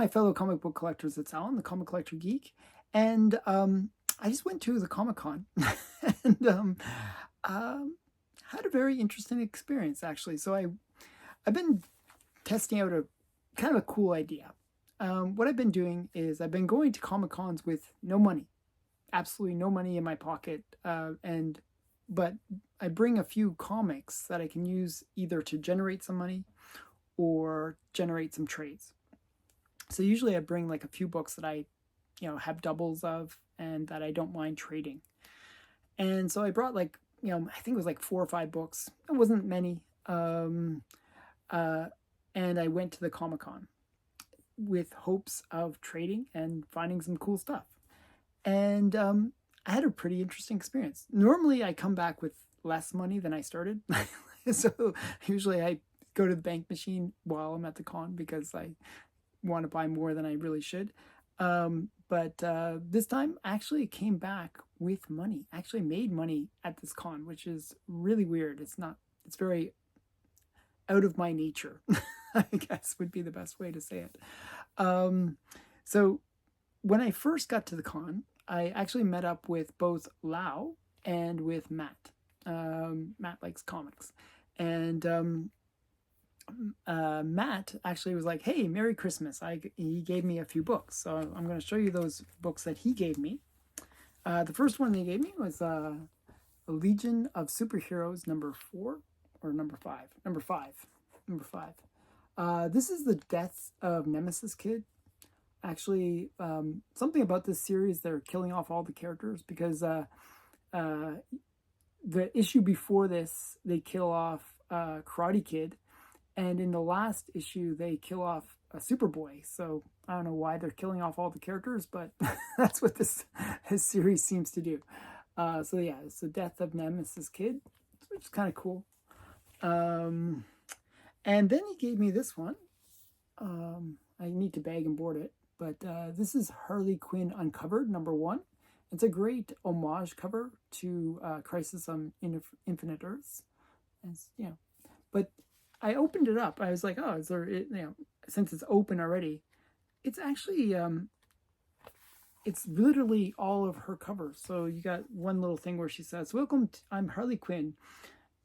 my fellow comic book collectors, it's Alan, the Comic Collector Geek, and I just went to the Comic-Con and had a very interesting experience, actually. So I've been testing out a kind of a cool idea. What I've been doing is I've been going to Comic-Cons with no money, absolutely no money in my pocket, but I bring a few comics that I can use either to generate some money or generate some trades. So usually I bring like a few books that I, have doubles of and that I don't mind trading. And so I brought like, I think it was like 4 or 5 books. It wasn't many. And I went to the Comic-Con with hopes of trading and finding some cool stuff. And I had a pretty interesting experience. Normally I come back with less money than I started. So usually I go to the bank machine while I'm at the con because I want to buy more than I really should. But this time I actually came back with money. I actually made money at this con, which is really weird. It's very out of my nature, I guess would be the best way to say it. So when I first got to the con, I actually met up with both Lau and with Matt. Matt likes comics. And Matt actually was like, hey, Merry Christmas. He gave me a few books. So I'm going to show you those books that he gave me. The first one he gave me was A Legion of Superheroes number 4 or number 5. Number 5. This is the Deaths of Nemesis Kid. Actually, something about this series, they're killing off all the characters because the issue before this, they kill off Karate Kid. And in the last issue, they kill off a Superboy. So I don't know why they're killing off all the characters, but that's what this series seems to do. So yeah, it's the Death of Nemesis Kid, which is kind of cool. And then he gave me this one. I need to bag and board it, but this is Harley Quinn Uncovered, number 1. It's a great homage cover to Crisis on Infinite Earths. But I opened it up. I was like, oh, is there, since it's open already, it's actually, it's literally all of her covers. So you got one little thing where she says, welcome, I'm Harley Quinn.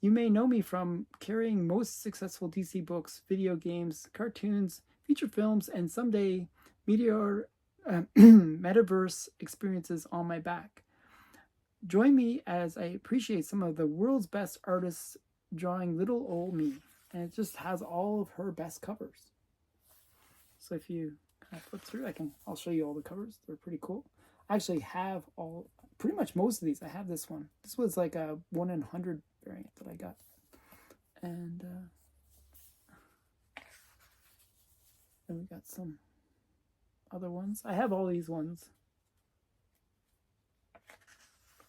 You may know me from carrying most successful DC books, video games, cartoons, feature films, and someday metaverse experiences on my back. Join me as I appreciate some of the world's best artists drawing little old me. And it just has all of her best covers. So if you kind of flip through, I'll show you all the covers. They're pretty cool. I actually have pretty much most of these. I have this one. This was like a 1 in 100 variant that I got. And then we got some other ones. I have all these ones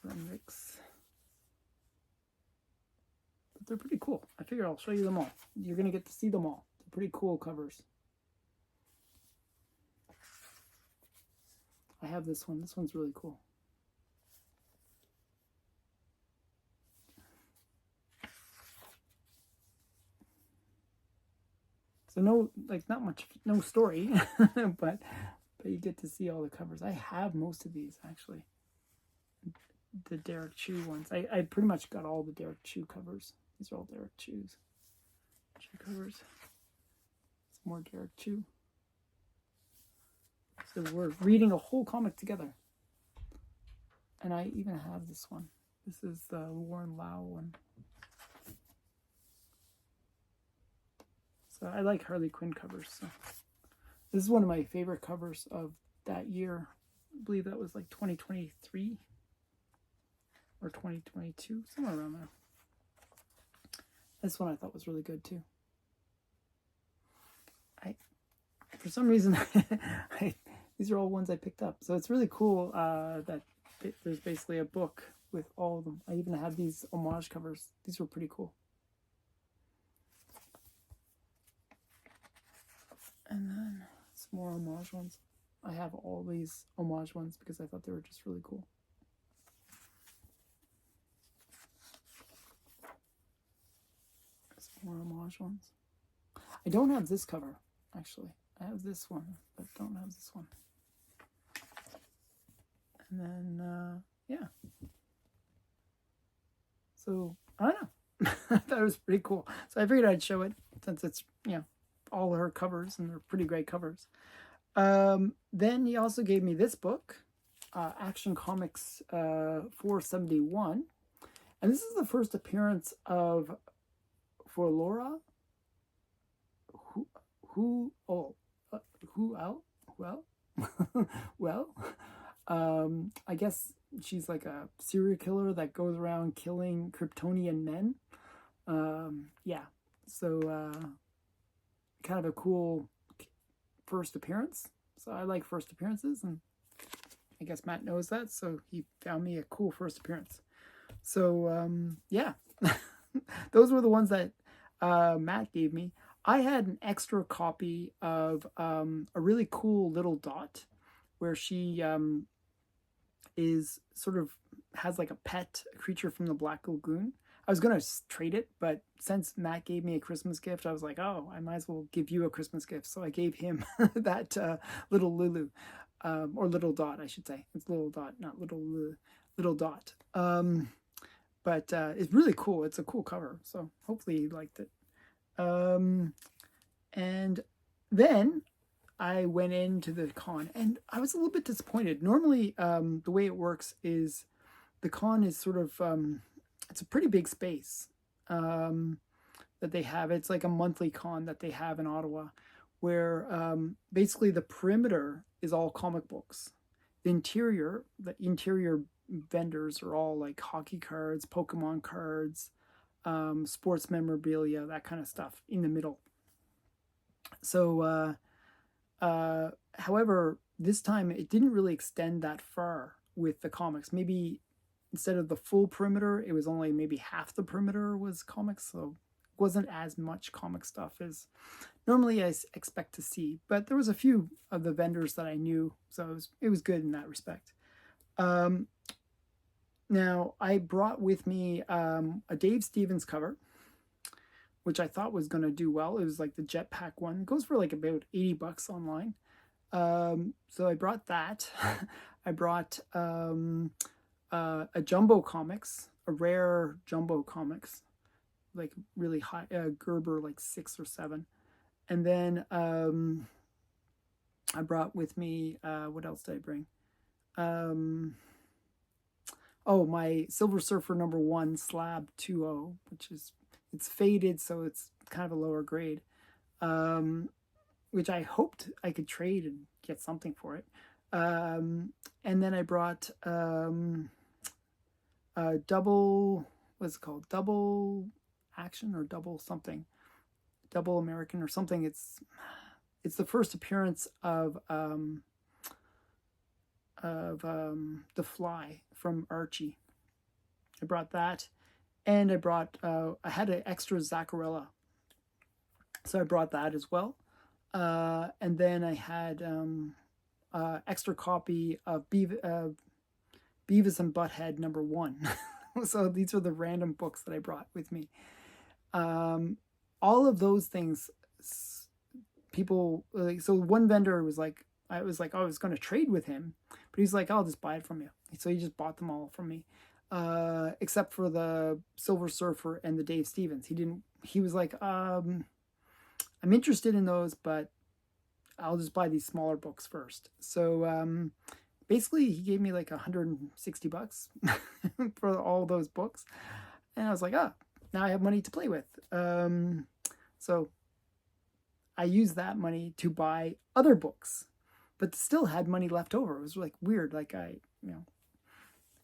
from Rick's. But they're pretty cool. I figure I'll show you them all. You're going to get to see them all. They're pretty cool covers. I have this one. This one's really cool. So no story, but you get to see all the covers. I have most of these, actually. The Derek Chew ones. I pretty much got all the Derek Chew covers. These are all Derek Chew covers. It's more Derek Chew. So we're reading a whole comic together. And I even have this one. This is the Warren Lau one. So I like Harley Quinn covers. So this is one of my favorite covers of that year. I believe that was like 2023 or 2022, somewhere around there. This one I thought was really good too. For some reason, these are all ones I picked up. So it's really cool that there's basically a book with all of them. I even have these homage covers. These were pretty cool. And then some more homage ones. I have all these homage ones because I thought they were just really cool. Some more homage ones. I don't have this cover, actually. I have this one, but don't have this one. And then, yeah. So, I don't know. I thought it was pretty cool. So I figured I'd show it since it's, all her covers, and they're pretty great covers. Then he also gave me this book, Action Comics 471. And this is the first appearance of, for Laura, well, I guess she's like a serial killer that goes around killing Kryptonian men. Yeah, so kind of a cool first appearance. So I like first appearances, and I guess Matt knows that, so he found me a cool first appearance. So yeah, those were the ones that Matt gave me. I had an extra copy of a really cool little dot where she is sort of has like a pet creature from the Black Lagoon. I was going to trade it, but since Matt gave me a Christmas gift, I was like, oh, I might as well give you a Christmas gift. So I gave him that little Lulu, or little dot, I should say. It's little dot, not little dot. But it's really cool. It's a cool cover. So hopefully you liked it. And then I went into the con, and I was a little bit disappointed. Normally, the way it works is the con is sort of, it's a pretty big space that they have. It's like a monthly con that they have in Ottawa, where basically the perimeter is all comic books. The interior vendors are all like hockey cards, Pokemon cards, sports memorabilia, that kind of stuff in the middle. So, however, this time it didn't really extend that far with the comics. Maybe instead of the full perimeter, it was only maybe half the perimeter was comics. So it wasn't as much comic stuff as normally I expect to see. But there was a few of the vendors that I knew, so it was good in that respect. Now, I brought with me a Dave Stevens cover, which I thought was going to do well. It was like the Jetpack one. It goes for like about $80 online. So I brought that. I brought a jumbo comics, a rare jumbo comics, like really high, Gerber, like 6 or 7. And then I brought with me, what else did I bring? My Silver Surfer #1 Slab 2.0, which is, it's faded, so it's kind of a lower grade, which I hoped I could trade and get something for it. And then I brought double, what's it called? Double Action or double something, Double American or something. It's the first appearance of The Fly from Archie. I brought that, and I brought I had an extra Zaccarella, so I brought that as well. And then I had extra copy of Beavis and Butthead #1. So these are the random books that I brought with me. All of those things, people like, so one vendor was like, I was going to trade with him, but he's like, I'll just buy it from you. So he just bought them all from me, except for the Silver Surfer and the Dave Stevens. He was like, I'm interested in those, but I'll just buy these smaller books first. So basically he gave me like $160 for all those books. And I was like, now I have money to play with. So I used that money to buy other books, but still had money left over. It was like weird. Like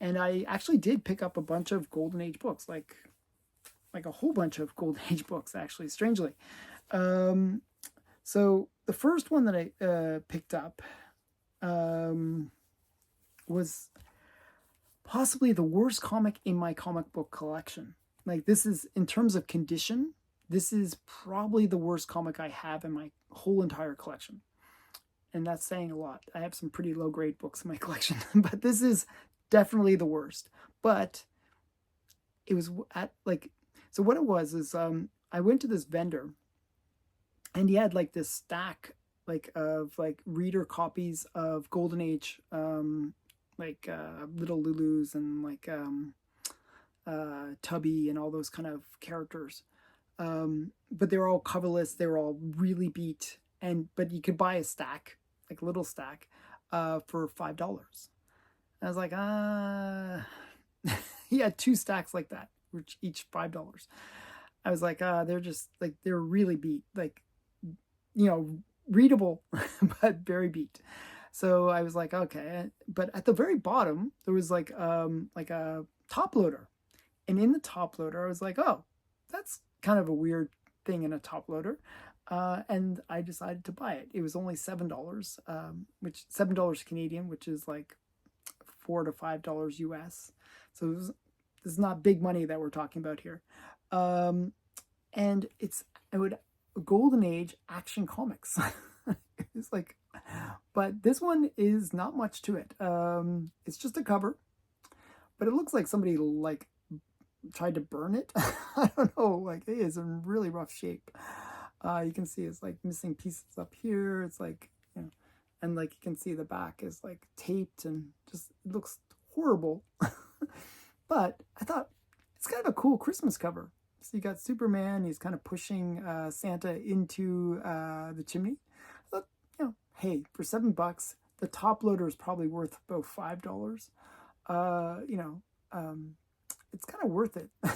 and I actually did pick up a bunch of Golden Age books, like a whole bunch of Golden Age books, actually, strangely. So the first one that I picked up was possibly the worst comic in my comic book collection. Like, this is, in terms of condition, this is probably the worst comic I have in my whole entire collection. And that's saying a lot. I have some pretty low grade books in my collection, but this is definitely the worst. But it was so what it was is I went to this vendor, and he had like this stack like of like reader copies of Golden Age, like Little Lulus and like Tubby and all those kind of characters. But they were all coverless. They were all really beat, and but you could buy a stack, like a little stack, for $5. I was like, he had 2 stacks like that, which each $5. I was like, they're just like they're really beat, like readable, but very beat. So I was like, okay. But at the very bottom, there was like a top loader, and in the top loader, I was like, oh, that's kind of a weird thing in a top loader. And I decided to buy it. It was only $7, which $7 Canadian, which is like $4 to $5 US. So this is not big money that we're talking about here. And it's Golden Age Action Comics. It's like, but this one is not much to it. It's just a cover, but it looks like somebody like tried to burn it. I don't know, like it is in really rough shape. You can see it's like missing pieces up here. It's like, and like you can see the back is like taped and just it looks horrible. But I thought it's kind of a cool Christmas cover. So you got Superman, he's kind of pushing Santa into the chimney. I thought, hey, for $7, the top loader is probably worth about $5. It's kind of worth it. I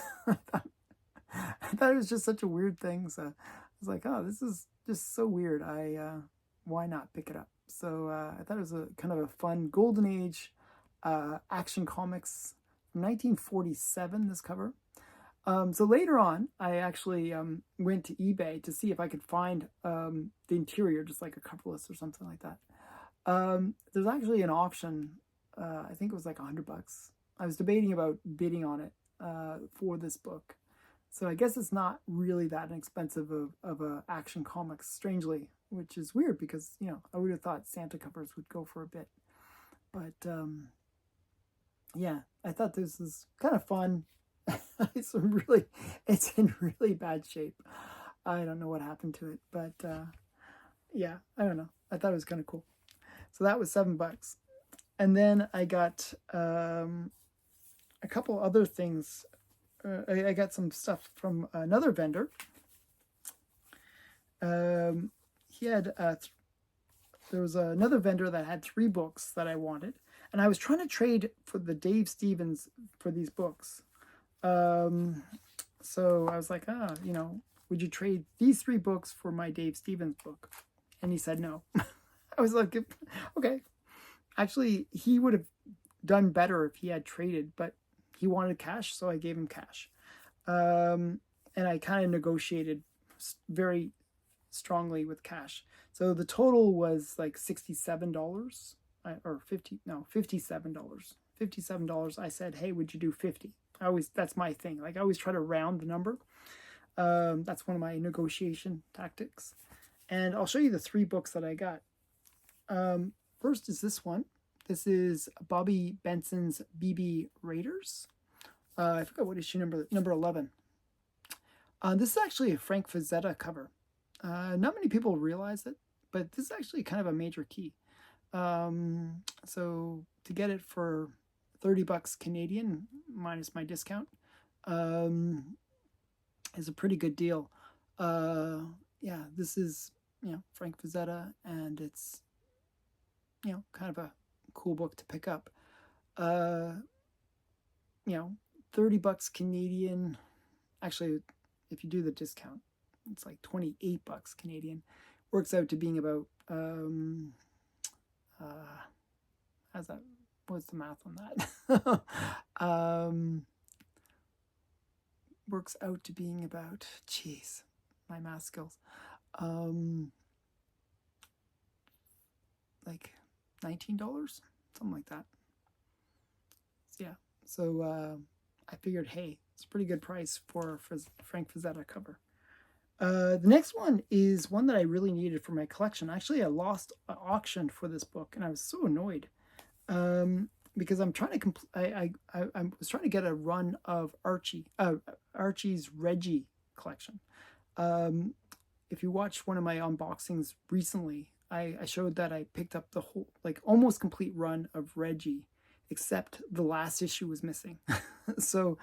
thought it was just such a weird thing. So I was like, oh, this is just so weird. Why not pick it up? So I thought it was a kind of a fun Golden Age Action Comics from 1947, this cover. So later on, I actually went to eBay to see if I could find the interior, just like a coverless or something like that. There's actually an auction. I think it was like $100. I was debating about bidding on it for this book. So I guess it's not really that inexpensive of a action comics, strangely, which is weird because, I would have thought Santa covers would go for a bit. But yeah, I thought this was kind of fun. It's in really bad shape. I don't know what happened to it, but yeah, I don't know. I thought it was kind of cool. So that was $7. And then I got a couple other things. I got some stuff from another vendor. He had there was another vendor that had 3 books that I wanted, and I was trying to trade for the Dave Stevens for these books. So I was like, would you trade these 3 books for my Dave Stevens book? And he said no. I was like, okay. Actually, he would have done better if he had traded, but he wanted cash, so I gave him cash. And I kind of negotiated very strongly with cash. So the total was like $67 or $57. $57. I said, hey, would you do 50? That's my thing. Like I always try to round the number. That's one of my negotiation tactics. And I'll show you the 3 books that I got. First is this one. This is Bobby Benson's BB Raiders. I forgot what issue number 11. This is actually a Frank Frazetta cover. Not many people realize it, but this is actually kind of a major key. So to get it for $30 Canadian minus my discount is a pretty good deal. Yeah, this is Frank Frazetta, and it's kind of a cool book to pick up. $30 Canadian. Actually, if you do the discount, it's like $28 Canadian. Works out to being about how's that? What's the math on that? Works out to being about, my math skills. Like $19, something like that. Yeah. So I figured, hey, it's a pretty good price for Frank Frazetta cover. The next one is one that I really needed for my collection. Actually, I lost an auction for this book, and I was so annoyed because I'm trying to I was trying to get a run of Archie's Reggie collection. If you watched one of my unboxings recently, I showed that I picked up the whole, like, almost complete run of Reggie, except the last issue was missing. So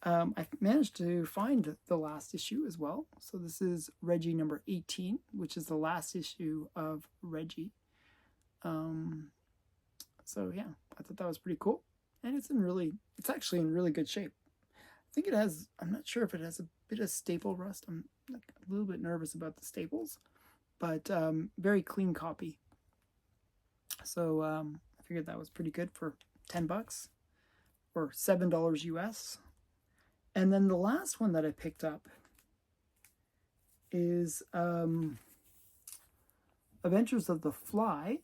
I managed to find the last issue as well. So this is Reggie number 18, which is the last issue of Reggie. So yeah, I thought that was pretty cool. And it's actually in really good shape. I think it has, I'm not sure if it has a bit of staple rust. I'm like a little bit nervous about the staples, but very clean copy. So I figured that was pretty good for $10 or $7 US. And then the last one that I picked up is Adventures of the Fly.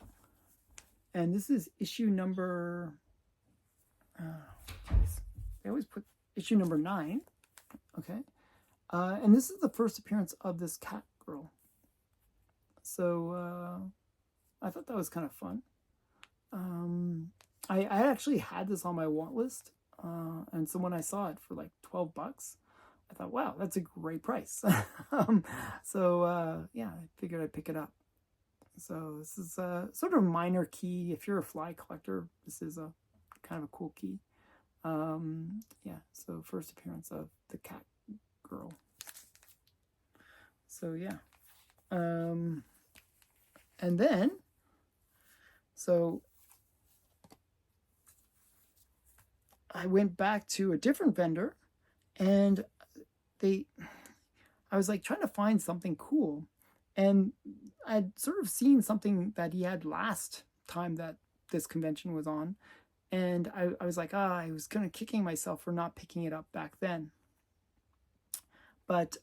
And this is issue number, they always put issue number 9. Okay. And this is the first appearance of this cat girl. So I thought that was kind of fun. I actually had this on my want list. And so when I saw it for like $12, I thought, wow, that's a great price. So yeah, I figured I'd pick it up. So this is a sort of a minor key. If you're a fly collector, this is a kind of a cool key. Yeah, so first appearance of the cat girl. So yeah. And then, so I went back to a different vendor, and I was like trying to find something cool, and I'd sort of seen something that he had last time that this convention was on, and I was like, I was kind of kicking myself for not picking it up back then. But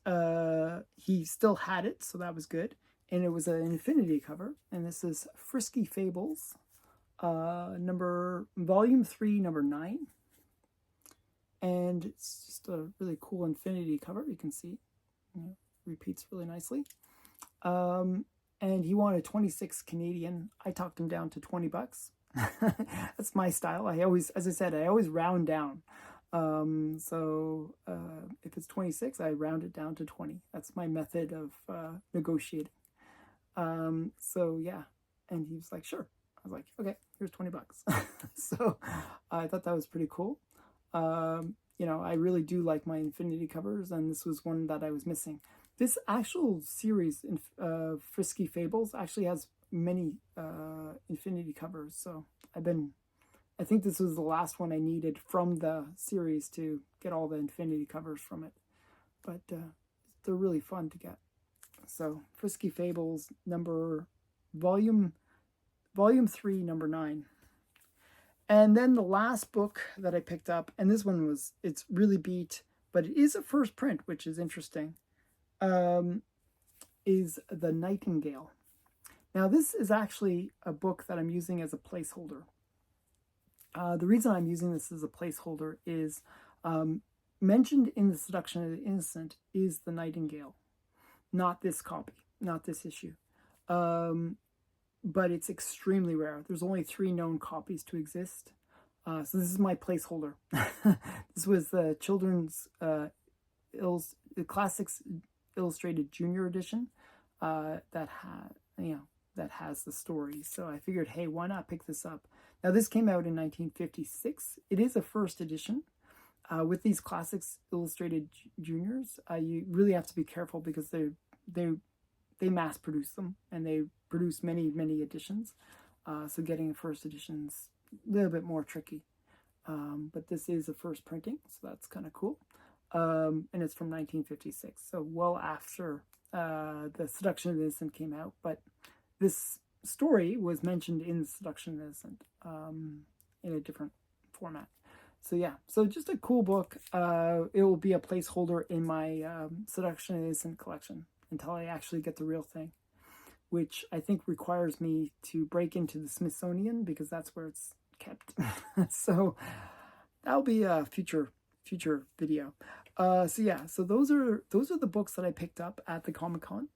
he still had it, so that was good, and it was an infinity cover, and this is Frisky Fables, volume 3, number 9. And it's just a really cool infinity cover. You can see, repeats really nicely. And he wanted 26 Canadian. I talked him down to $20. That's my style. As I said, I always round down. So if it's 26, I round it down to 20. That's my method of negotiating. So yeah, and he was like, sure. I was like, okay, here's $20. So I thought that was pretty cool. I really do like my infinity covers, and this was one that I was missing. This actual series, Frisky Fables, actually has many infinity covers. So I think this was the last one I needed from the series to get all the infinity covers from it. But they're really fun to get. So Frisky Fables, volume 3, number 9. And then the last book that I picked up, and this one it's really beat, but it is a first print, which is interesting, is The Nightingale. Now, this is actually a book that I'm using as a placeholder. The reason I'm using this as a placeholder is mentioned in The Seduction of the Innocent is The Nightingale, not this copy, not this issue. But it's extremely rare. There's only 3 known copies to exist. So this is my placeholder. This was the children's classics illustrated junior edition that has the story. So I figured, hey, why not pick this up? Now this came out in 1956. It is a first edition. With these classics illustrated juniors, you really have to be careful because they mass produce them, and they produce many, many editions. So getting a first edition's a little bit more tricky. But this is a first printing, so that's kind of cool. And it's from 1956, so well after The Seduction of the Innocent came out. But this story was mentioned in The Seduction of the Innocent in a different format. So yeah, so just a cool book. It will be a placeholder in my Seduction of the Innocent collection until I actually get the real thing, which I think requires me to break into the Smithsonian because that's where it's kept. So that'll be a future video. So yeah, so those are the books that I picked up at the Comic-Con.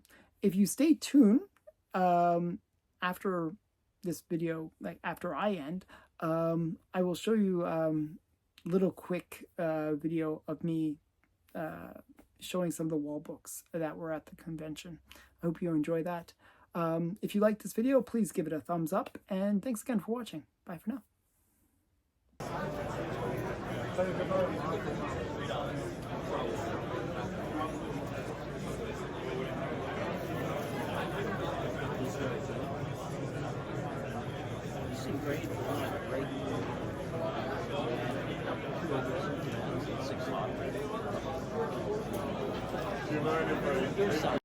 If you stay tuned, after this video, like after I end, I will show you little quick video of me showing some of the wall books that were at the convention. I hope you enjoy that. If you liked this video, please give it a thumbs up, and thanks again for watching. Bye for now. Do you mind if I